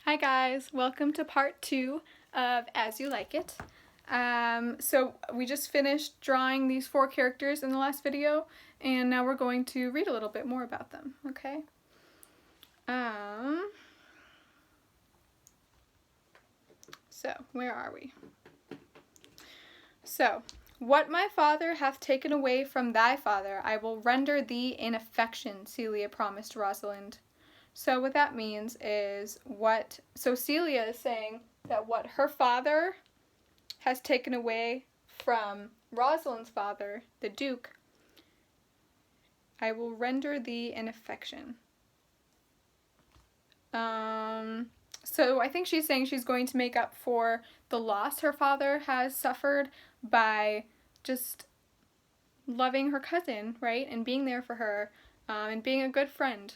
Hi guys, welcome to part 2 of As You Like It. So we just finished drawing these 4 characters in the last video, and now we're going to read a little bit more about them, okay? So, where are we? So, what my father hath taken away from thy father, I will render thee in affection, Celia promised Rosalind. So what that means is so Celia is saying that what her father has taken away from Rosalind's father, the Duke, I will render thee in affection. So I think she's saying she's going to make up for the loss her father has suffered by just loving her cousin, right? And being there for her, and being a good friend.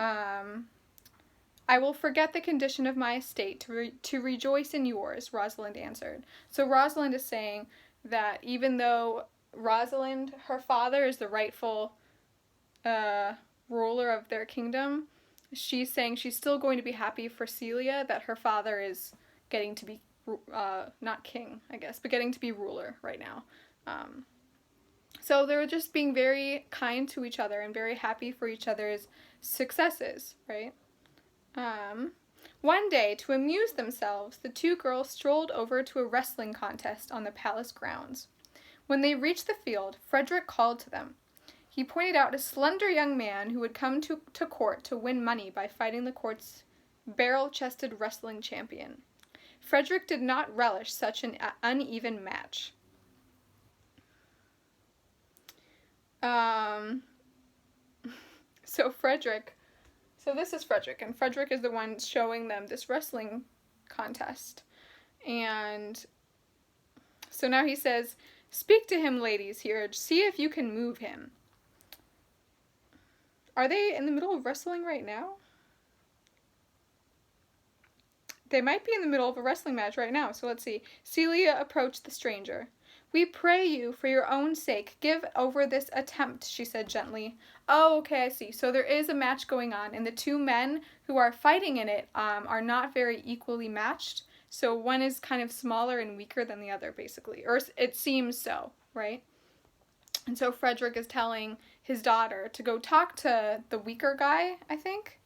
I will forget the condition of my estate to rejoice in yours, Rosalind answered. So Rosalind is saying that even though Rosalind, her father, is the rightful ruler of their kingdom, she's saying she's still going to be happy for Celia that her father is getting to be, not king, I guess, but getting to be ruler right now. So they're just being very kind to each other and very happy for each other's successes, right? One day, to amuse themselves, the two girls strolled over to a wrestling contest on the palace grounds. When they reached the field, Frederick called to them. He pointed out a slender young man who had come to court to win money by fighting the court's barrel-chested wrestling champion. Frederick did not relish such an uneven match. So this is Frederick, and Frederick is the one showing them this wrestling contest. And so now he says, "Speak to him, ladies, here. See if you can move him." Are they in the middle of wrestling right now? They might be in the middle of a wrestling match right now, so let's see. Celia approached the stranger. "We pray you, for your own sake, give over this attempt," she said gently. Oh, okay, I see. So there is a match going on, and the two men who are fighting in it are not very equally matched. So one is kind of smaller and weaker than the other, basically. Or it seems so, right? And so Frederick is telling his daughter to go talk to the weaker guy, I think.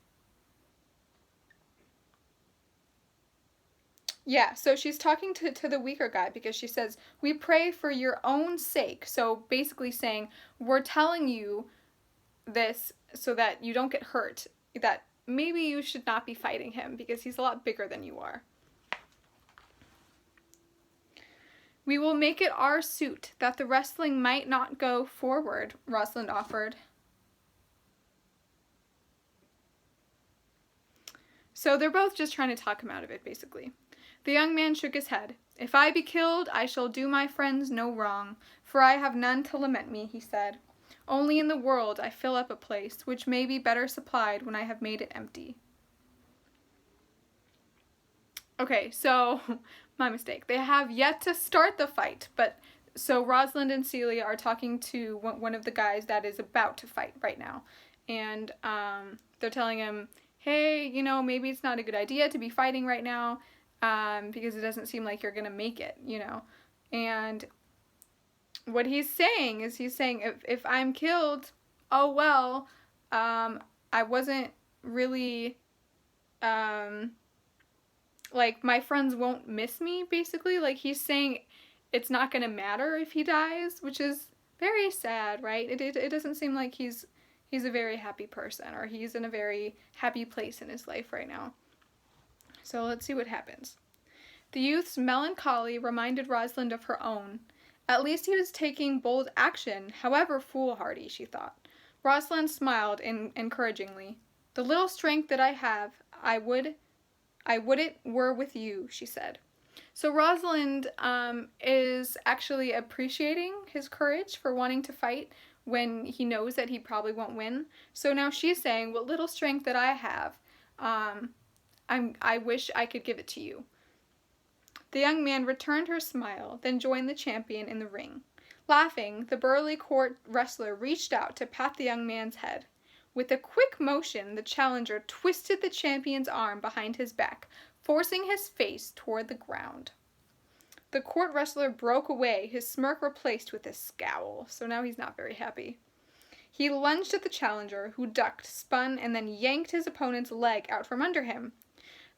Yeah, so she's talking to the weaker guy because she says, "We pray for your own sake." So basically saying, we're telling you this so that you don't get hurt, that maybe you should not be fighting him because he's a lot bigger than you are. "We will make it our suit that the wrestling might not go forward," Rosalind offered. So they're both just trying to talk him out of it, basically. The young man shook his head. "If I be killed, I shall do my friends no wrong, for I have none to lament me," he said. "Only in the world I fill up a place, which may be better supplied when I have made it empty." Okay, so, my mistake. They have yet to start the fight, but, so Rosalind and Celia are talking to one of the guys that is about to fight right now, and they're telling him, hey, maybe it's not a good idea to be fighting right now, because it doesn't seem like you're gonna make it, and what he's saying is if I'm killed, oh well, I wasn't really, like, my friends won't miss me, basically. Like, he's saying it's not gonna matter if he dies, which is very sad, right? It doesn't seem like he's a very happy person, or he's in a very happy place in his life right now. So let's see what happens. The youth's melancholy reminded Rosalind of her own. At least he was taking bold action, however foolhardy, she thought. Rosalind smiled encouragingly. "The little strength that I have, I would it were with you," she said. So Rosalind is actually appreciating his courage for wanting to fight when he knows that he probably won't win. So now she's saying, "What little strength that I have, I wish I could give it to you." The young man returned her smile, then joined the champion in the ring. Laughing, the burly court wrestler reached out to pat the young man's head. With a quick motion, the challenger twisted the champion's arm behind his back, forcing his face toward the ground. The court wrestler broke away, his smirk replaced with a scowl, so now he's not very happy. He lunged at the challenger, who ducked, spun, and then yanked his opponent's leg out from under him.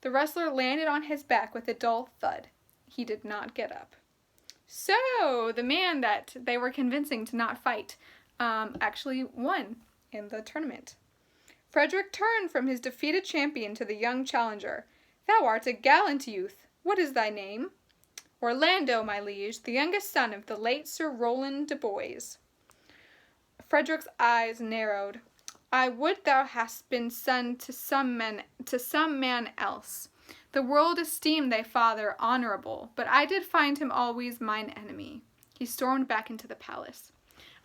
The wrestler landed on his back with a dull thud. He did not get up. So, the man that they were convincing to not fight actually won in the tournament. Frederick turned from his defeated champion to the young challenger. "Thou art a gallant youth. What is thy name?" "Orlando, my liege, the youngest son of the late Sir Rowland de Boys." Frederick's eyes narrowed. "I would thou hadst been son to some man else. The world esteemed thy father honorable, but I did find him always mine enemy." He stormed back into the palace.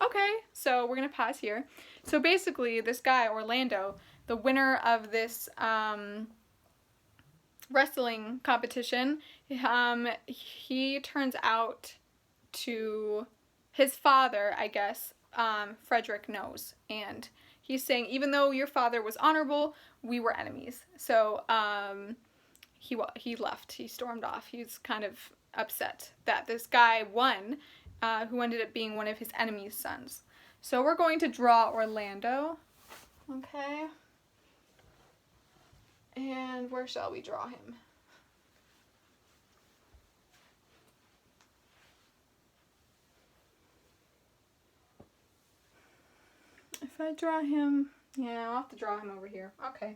Okay, so we're going to pause here. So basically, this guy, Orlando, the winner of this wrestling competition, he turns out to his father, I guess, Frederick knows. And he's saying, even though your father was honorable, we were enemies. So he left. He stormed off. He's kind of upset that this guy won, who ended up being one of his enemy's sons. So we're going to draw Orlando. Okay. And where shall we draw him? If I draw him, yeah, I'll have to draw him over here. Okay.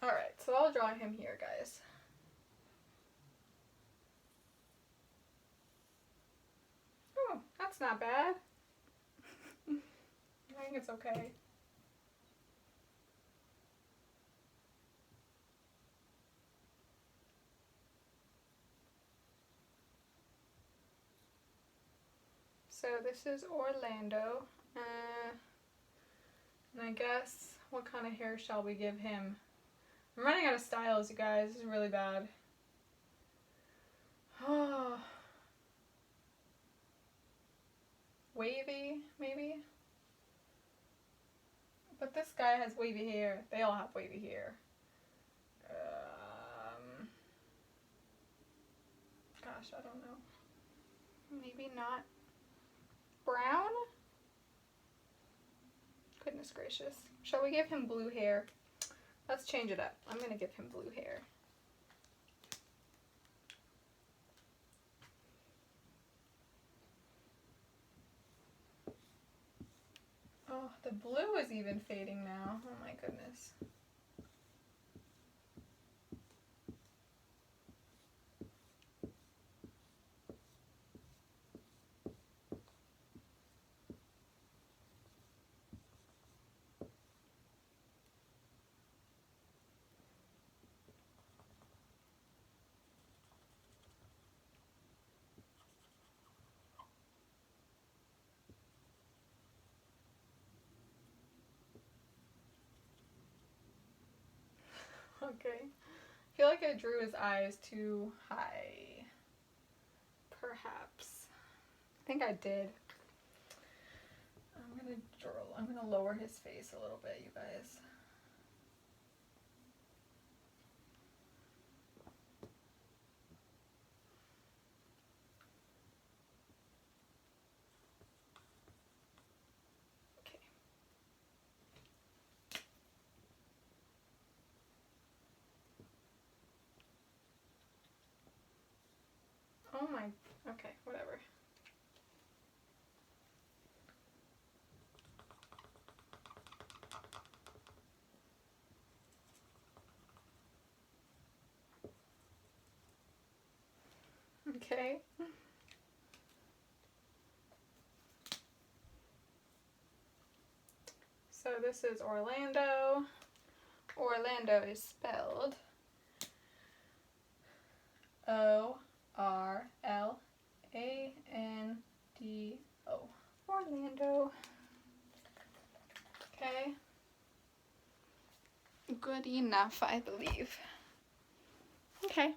Alright, so I'll draw him here, guys. Oh, that's not bad. I think it's okay. So this is Orlando. And I guess, what kind of hair shall we give him? I'm running out of styles, you guys. This is really bad. Oh. Wavy, maybe? But this guy has wavy hair. They all have wavy hair. Gosh, I don't know. Maybe not. Brown? Goodness gracious. Shall we give him blue hair? Let's change it up. I'm going to give him blue hair. Oh, the blue is even fading now. Oh my goodness. Okay. I feel like I drew his eyes too high. Perhaps. I think I did. I'm gonna lower his face a little bit, you guys. Okay. Oh my, okay, whatever. Okay. So this is Orlando. Orlando is spelled O-R-L-A-N-D-O. Orlando. Okay. Good enough, I believe. Okay.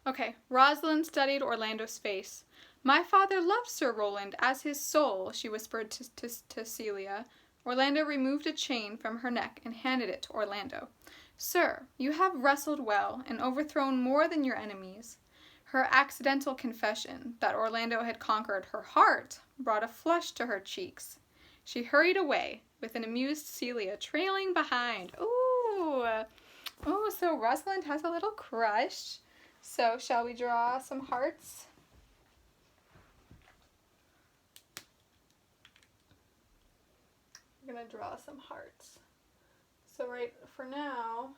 Okay, Rosalind studied Orlando's face. My father loves Sir Rowland as his soul, she whispered to Celia. Orlando removed a chain from her neck and handed it to Orlando. Sir, you have wrestled well and overthrown more than your enemies. Her accidental confession that Orlando had conquered her heart brought a flush to her cheeks. She hurried away, with an amused Celia trailing behind. Ooh, so Rosalind has a little crush. So, shall we draw some hearts? I'm going to draw some hearts. So, right for now,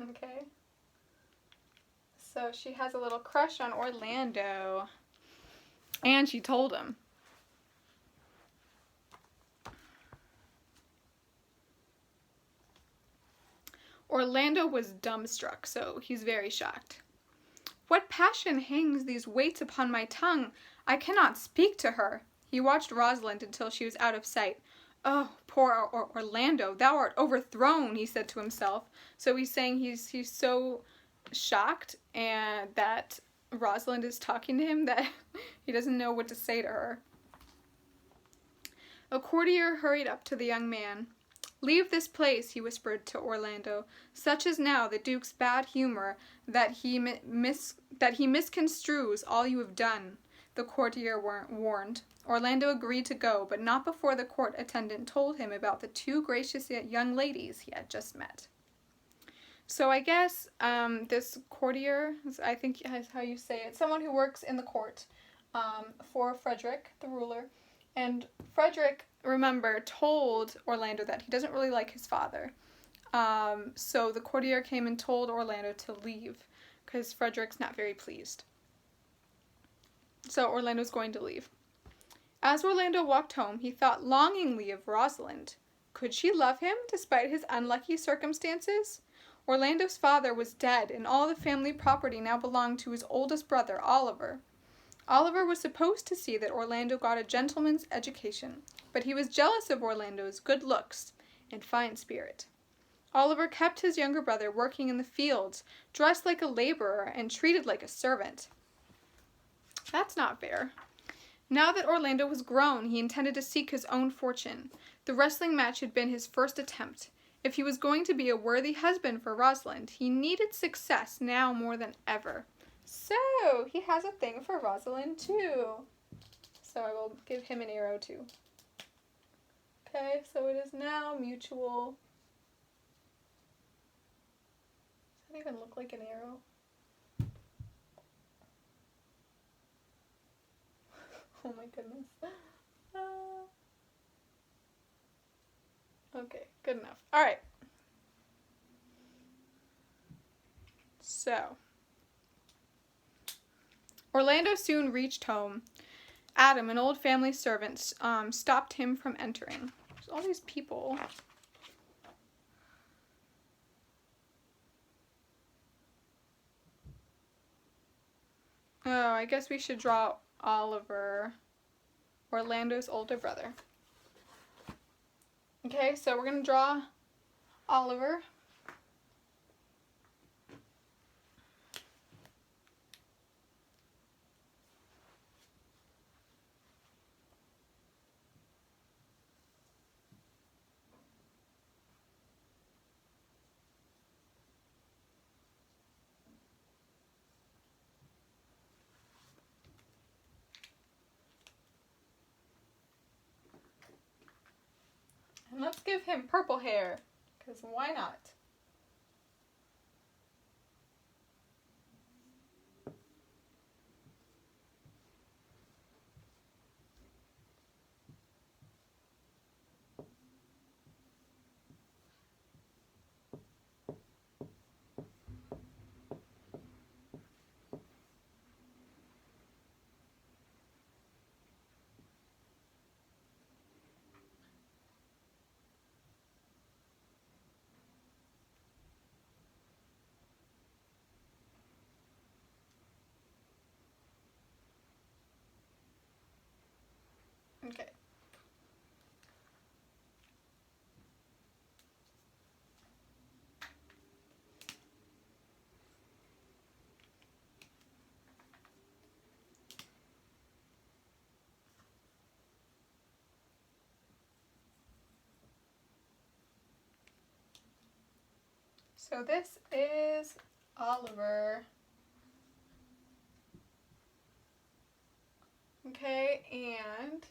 okay. So, she has a little crush on Orlando. And she told him. Orlando was dumbstruck, so he's very shocked. What passion hangs these weights upon my tongue? I cannot speak to her. He watched Rosalind until she was out of sight. Oh, poor Orlando, thou art overthrown, he said to himself. So he's saying he's so shocked and that Rosalind is talking to him that he doesn't know what to say to her. A courtier hurried up to the young man. Leave this place, he whispered to Orlando. Such is now the Duke's bad humor that he misconstrues all you have done. The courtier warned. Orlando agreed to go, but not before the court attendant told him about the two gracious young ladies he had just met. So I guess this courtier, I think is how you say it, someone who works in the court for Frederick, the ruler. And Frederick, remember, told Orlando that he doesn't really like his father. So the courtier came and told Orlando to leave because Frederick's not very pleased. So Orlando's going to leave. As Orlando walked home, he thought longingly of Rosalind. Could she love him despite his unlucky circumstances? Orlando's father was dead, and all the family property now belonged to his oldest brother, Oliver. Oliver was supposed to see that Orlando got a gentleman's education, but he was jealous of Orlando's good looks and fine spirit. Oliver kept his younger brother working in the fields, dressed like a laborer and treated like a servant. That's not fair. Now that Orlando was grown, he intended to seek his own fortune. The wrestling match had been his first attempt. If he was going to be a worthy husband for Rosalind, he needed success now more than ever. So, he has a thing for Rosalind too. So I will give him an arrow too. Okay, so it is now mutual. Does that even look like an arrow? Oh my goodness. Okay, good enough. Alright. So, Orlando soon reached home. Adam, an old family servant, stopped him from entering. There's all these people. Oh, I guess we should draw Oliver, Orlando's older brother. Okay, so we're going to draw Oliver. And let's give him purple hair, because why not? So this is Oliver. Okay, and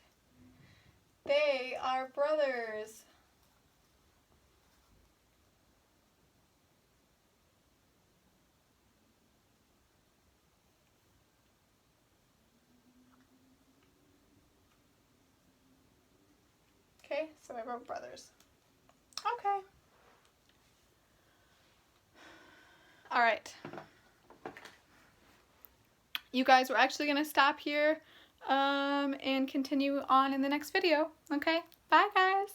they are brothers. Okay, so I wrote brothers. Okay. All right. You guys, we're actually going to stop here and continue on in the next video. Okay? Bye, guys.